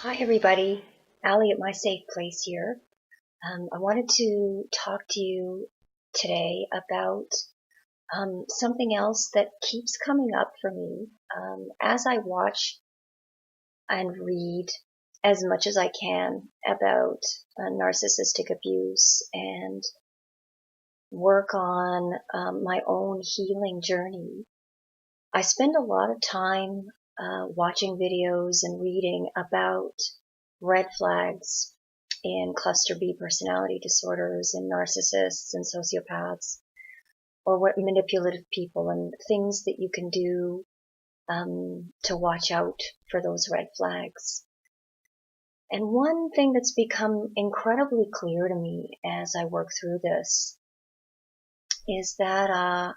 Hi, everybody. Allie at My Safe Place here. I wanted to talk to you today about something else that keeps coming up for me as I watch and read as much as I can about narcissistic abuse and work on my own healing journey. I spend a lot of time watching videos and reading about red flags in cluster B personality disorders and narcissists and sociopaths or what manipulative people and things that you can do to watch out for those red flags. And one thing that's become incredibly clear to me as I work through this is that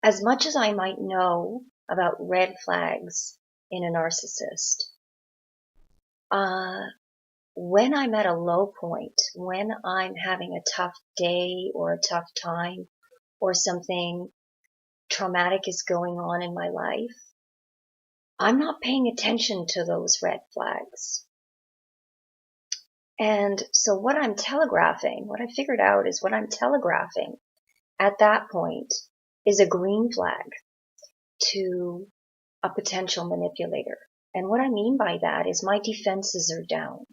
as much as I might know about red flags in a narcissist, when I'm at a low point, when I'm having a tough day or a tough time or something traumatic is going on in my life, I'm not paying attention to those red flags. And so what I figured out is what I'm telegraphing at that point is a green flag to a potential manipulator. And what I mean by that is my defenses are down.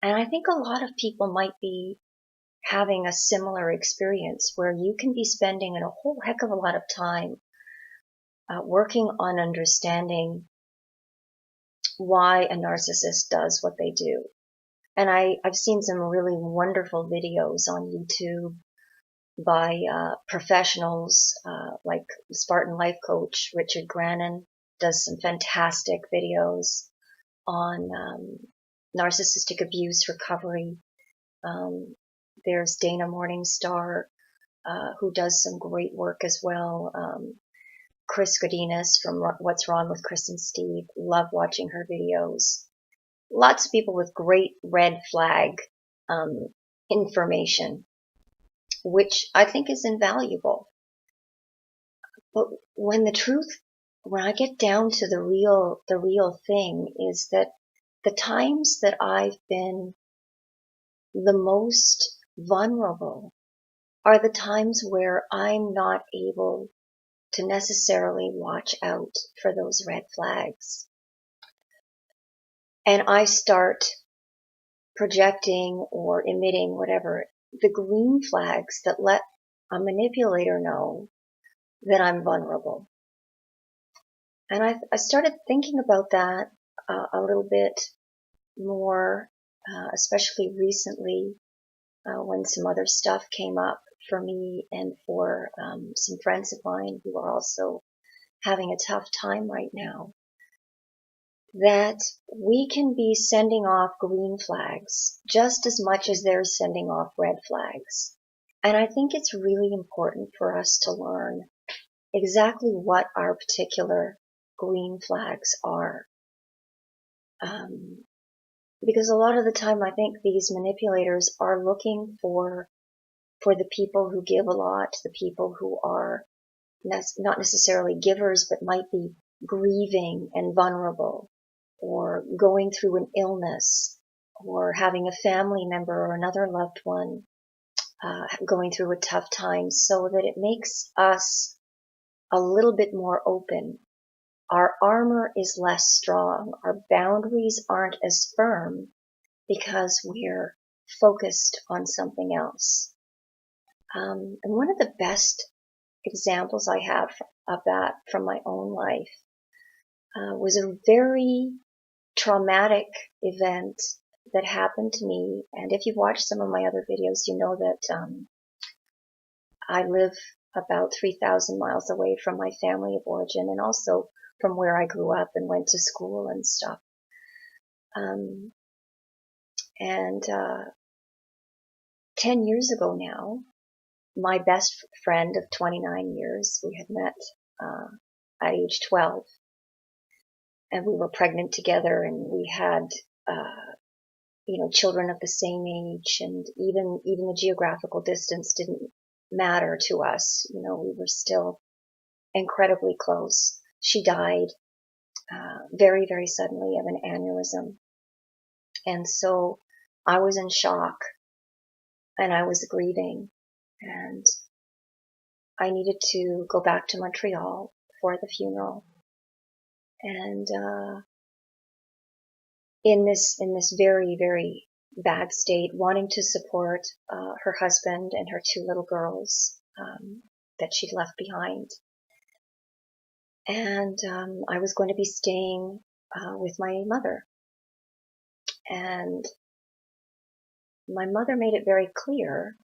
And I think a lot of people might be having a similar experience where you can be spending a whole heck of a lot of time working on understanding why a narcissist does what they do. And I've seen some really wonderful videos on YouTube by professionals like Spartan Life Coach Richard Grannon does some fantastic videos on narcissistic abuse recovery. There's Dana Morningstar, who does some great work as well. Chris Godinez from What's Wrong with Chris and Steve. Love watching her videos. Lots of people with great red flag information, which I think is invaluable. But when I get down to the real thing is that the times that I've been the most vulnerable are the times where I'm not able to necessarily watch out for those red flags. And I start projecting or emitting whatever, the green flags that let a manipulator know that I'm vulnerable. And I started thinking about that a little bit more, especially recently when some other stuff came up for me and for some friends of mine who are also having a tough time right now, that we can be sending off green flags just as much as they're sending off red flags. And I think it's really important for us to learn exactly what our particular green flags are. Because a lot of the time I think these manipulators are looking for the people who give a lot, the people who are not necessarily givers, but might be grieving and vulnerable, or going through an illness, or having a family member or another loved one going through a tough time, so that it makes us a little bit more open. Our armor is less strong. Our boundaries aren't as firm because we're focused on something else. And one of the best examples I have of that from my own life was a very traumatic event that happened to me. And if you've watched some of my other videos, you know that I live about 3,000 miles away from my family of origin and also from where I grew up and went to school and stuff. And 10 years ago now, my best friend of 29 years, we had met at age 12, and we were pregnant together, and we had children of the same age, and even the geographical distance didn't matter to us. We were still incredibly close. She died very, very suddenly of an aneurysm And so I was in shock and I was grieving, and I needed to go back to Montreal for the funeral. And in this very, very bad state, wanting to support her husband and her 2 little girls that she'd left behind. And I was going to be staying with my mother. And my mother made it very clear.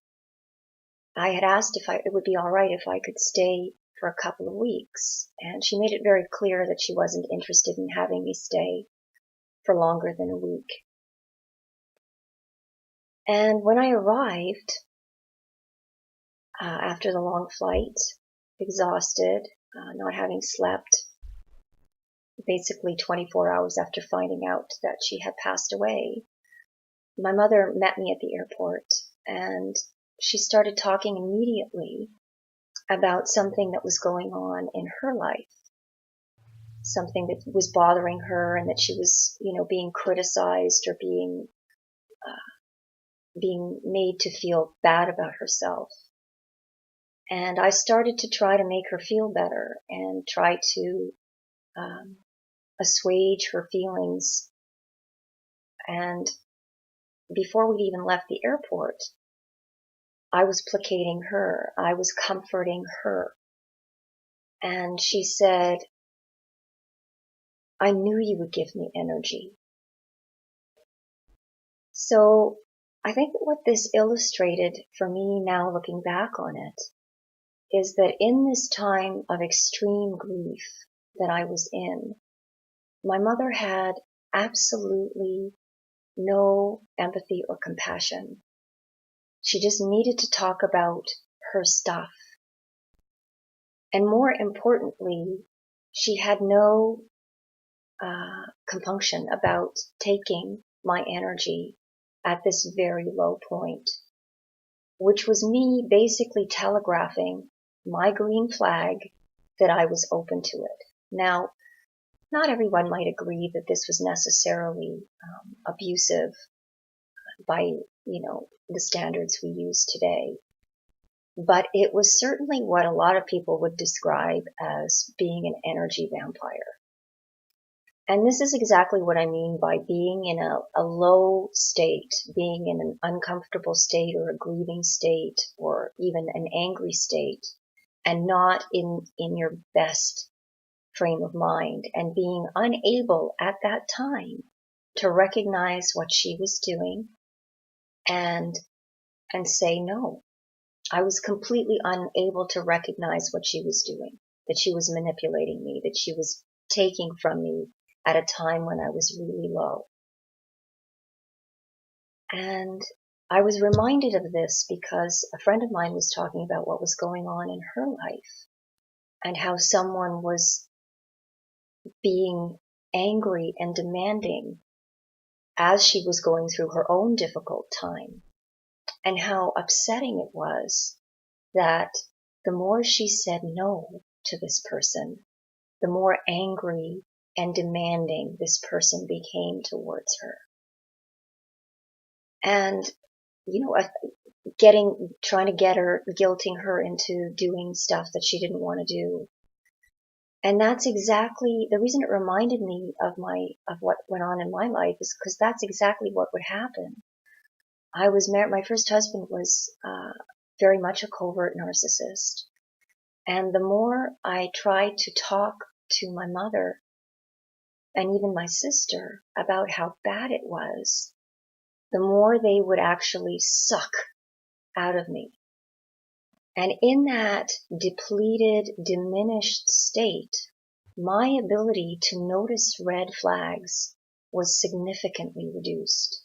I had asked if it would be all right if I could stay for a couple of weeks. And she made it very clear that she wasn't interested in having me stay for longer than a week. And when I arrived, after the long flight, exhausted, not having slept, basically 24 hours after finding out that she had passed away, my mother met me at the airport, and she started talking immediately about something that was going on in her life, something that was bothering her, and that she was, being criticized or being made to feel bad about herself. And I started to try to make her feel better and try to assuage her feelings. And before we'd even left the airport, I was placating her. I was comforting her. And she said, I knew you would give me energy. So I think that what this illustrated for me now, looking back on it, is that in this time of extreme grief that I was in, my mother had absolutely no empathy or compassion. She just needed to talk about her stuff. And more importantly, she had no compunction about taking my energy at this very low point, which was me basically telegraphing my green flag that I was open to it. Now, not everyone might agree that this was necessarily abusive by, the standards we use today. But it was certainly what a lot of people would describe as being an energy vampire. And this is exactly what I mean by being in a low state, being in an uncomfortable state or a grieving state or even an angry state, and not in your best frame of mind, and being unable at that time to recognize what she was doing and say no. I was completely unable to recognize what she was doing, that she was manipulating me, that she was taking from me at a time when I was really low. And I was reminded of this because a friend of mine was talking about what was going on in her life and how someone was being angry and demanding as she was going through her own difficult time, and how upsetting it was that the more she said no to this person, the more angry and demanding this person became towards her. And, trying to get her, guilting her into doing stuff that she didn't want to do. And that's exactly the reason it reminded me of what went on in my life, is because that's exactly what would happen. I was married, my first husband was very much a covert narcissist. And the more I tried to talk to my mother and even my sister about how bad it was, the more they would actually suck out of me. And in that depleted, diminished state, my ability to notice red flags was significantly reduced.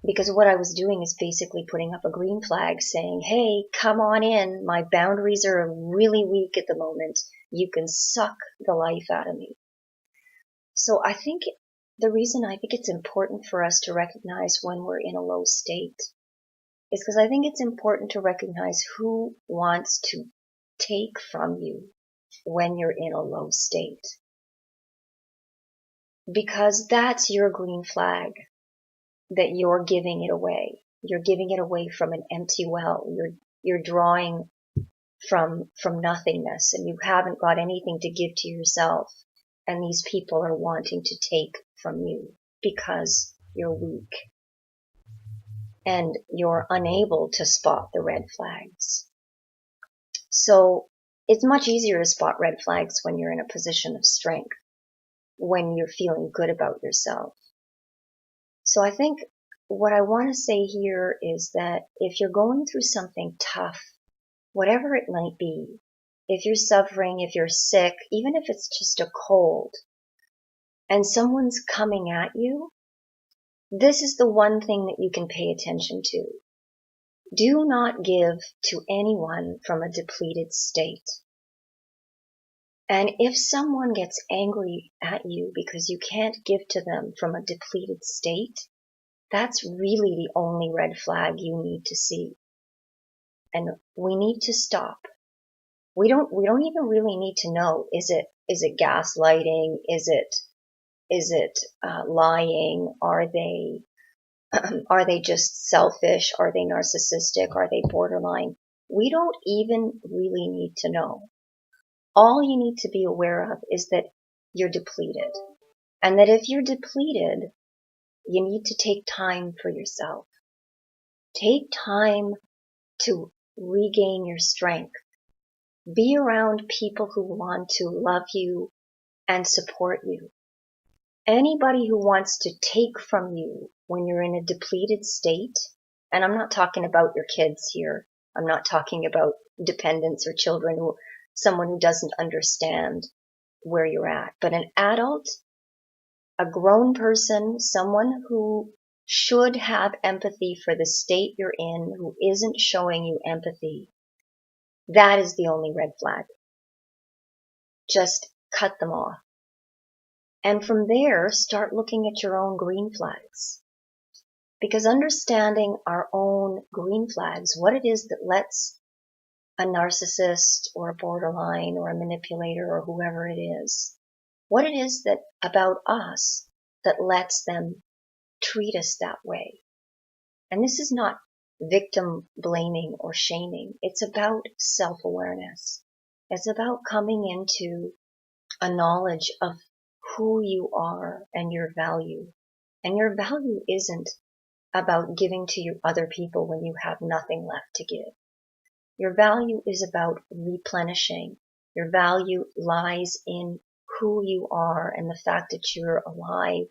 Because what I was doing is basically putting up a green flag saying, hey, come on in. My boundaries are really weak at the moment. You can suck the life out of me. So I think the reason I think it's important for us to recognize when we're in a low state is because I think it's important to recognize who wants to take from you when you're in a low state. because that's your green flag that you're giving it away. You're giving it away from an empty well. You're drawing from nothingness, and you haven't got anything to give to yourself. And these people are wanting to take from you because you're weak and you're unable to spot the red flags. So it's much easier to spot red flags when you're in a position of strength, when you're feeling good about yourself. So I think what I want to say here is that if you're going through something tough, whatever it might be, if you're suffering, if you're sick, even if it's just a cold, and someone's coming at you, this is the one thing that you can pay attention to. Do not give to anyone from a depleted state. And if someone gets angry at you because you can't give to them from a depleted state, that's really the only red flag you need to see. And we need to stop. We don't even really need to know, is it gaslighting? Is it lying? Are they just selfish? Are they narcissistic? Are they borderline? We don't even really need to know. All you need to be aware of is that you're depleted. And that if you're depleted, you need to take time for yourself. Take time to regain your strength. Be around people who want to love you and support you. Anybody who wants to take from you when you're in a depleted state, and I'm not talking about your kids here. I'm not talking about dependents or children, someone who doesn't understand where you're at. But an adult, a grown person, someone who should have empathy for the state you're in, who isn't showing you empathy, that is the only red flag. Just cut them off. And from there, start looking at your own green flags. Because understanding our own green flags, what it is that lets a narcissist or a borderline or a manipulator or whoever it is, what it is that about us that lets them treat us that way. And this is not victim blaming or shaming. It's about self-awareness. It's about coming into a knowledge of who you are and your value. And your value isn't about giving to you other people when you have nothing left to give. Your value is about replenishing. Your value lies in who you are and the fact that you're alive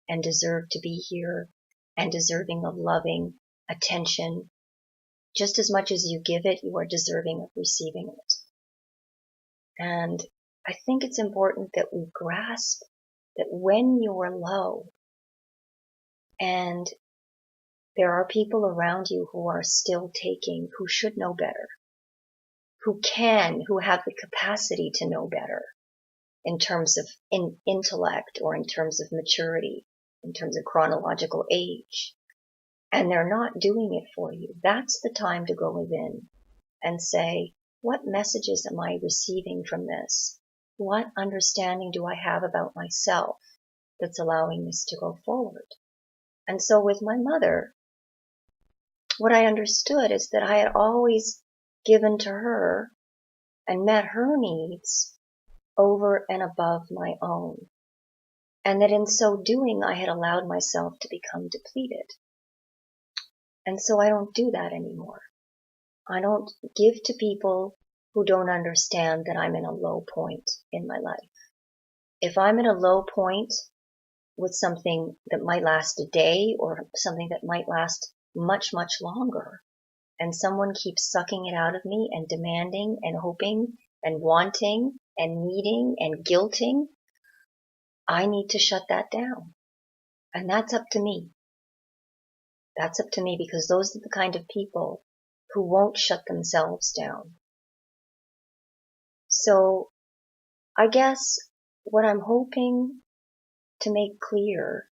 and deserve to be here and deserving of loving attention. Just as much as you give it, you are deserving of receiving it. And I think it's important that we grasp that when you're low and there are people around you who are still taking, who should know better, who have the capacity to know better in terms of intellect or in terms of maturity, in terms of chronological age, and they're not doing it for you, that's the time to go within and say, what messages am I receiving from this? What understanding do I have about myself that's allowing this to go forward? And so with my mother, what I understood is that I had always given to her and met her needs over and above my own. And that in so doing, I had allowed myself to become depleted. And so I don't do that anymore. I don't give to people who don't understand that I'm in a low point in my life. If I'm in a low point with something that might last a day or something that might last much, much longer, and someone keeps sucking it out of me and demanding and hoping and wanting and needing and guilting, I need to shut that down. And that's up to me. That's up to me, because those are the kind of people who won't shut themselves down. So I guess what I'm hoping to make clear,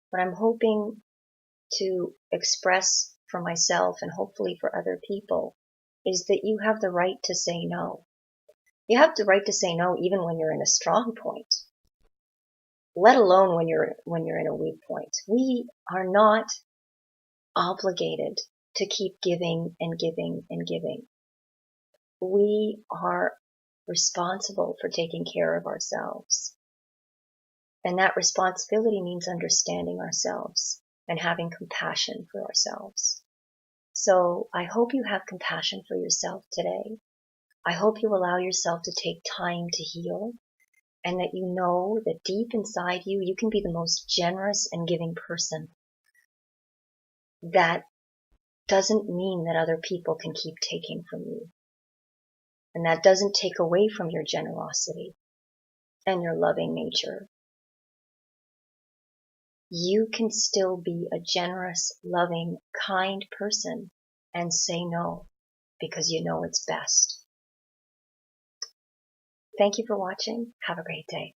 what I'm hoping to express for myself and hopefully for other people, is that you have the right to say no. You have the right to say no even when you're in a strong point. let alone when you're in a weak point. We are not obligated to keep giving and giving and giving. We are responsible for taking care of ourselves. And that responsibility means understanding ourselves and having compassion for ourselves. So I hope you have compassion for yourself today. I hope you allow yourself to take time to heal, and that you know that deep inside you, you can be the most generous and giving person. That doesn't mean that other people can keep taking from you. And that doesn't take away from your generosity and your loving nature. You can still be a generous, loving, kind person and say no because you know it's best. Thank you for watching. Have a great day.